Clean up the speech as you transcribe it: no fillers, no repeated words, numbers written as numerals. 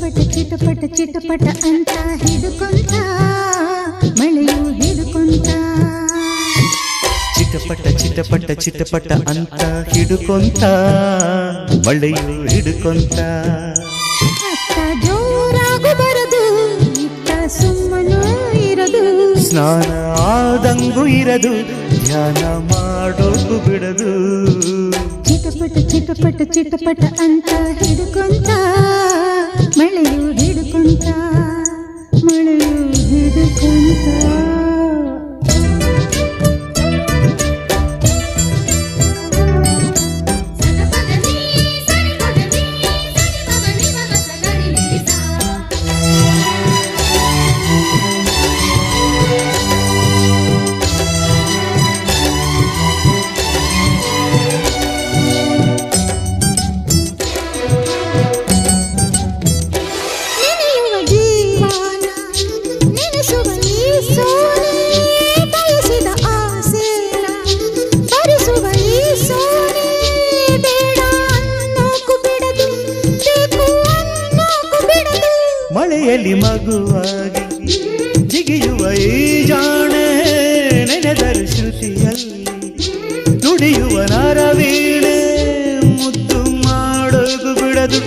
ಚಿಟಪಟ ಚಿಟಪಟ ಅಂತ ಹಿಡ್ಕೊಂತ ಮಳೆಯು ಹಿಡ್ಕೊಂತ ಚಿಟಪಟ ಚಿಟಪಟ ಚಿಟಪಟ ಅಂತ ಹಿಡ್ಕೊಂತ ಮಳೆಯು ಹಿಡ್ಕೊಂತ ಅತ್ತ ಜೋರಾಗು ಬರದು ಇತ್ತ ಸುಮ್ಮನೂ ಇರದು ಸ್ನಾನ ಆದಂಗೂ ಇರದು ಧ್ಯಾನ ಮಾಡೋದು ಬಿಡದು ಚಿಟಪಟ ಚಿಟಪಟ ಚಿಟಪಟ ಅಂತ ಹಿಡ್ಕೊಂತ ಮಳೆಯು ಹಿಡ್ಕೊಂತ ಮಳೆಯು ಹಿಡ್ಕೊಂತ ಮಳೆಯಲ್ಲಿ ಮಗುವಾಗಿ ಜಿಗಿಯುವ ಈ ಜಾಣೆ ನೆನೆದರು ಶ್ರುತಿಯಲ್ಲಿ ನುಡಿಯುವ ನರವೀಣೆ ಮುದ್ದು ಮಾಡೋದು ಬಿಡದು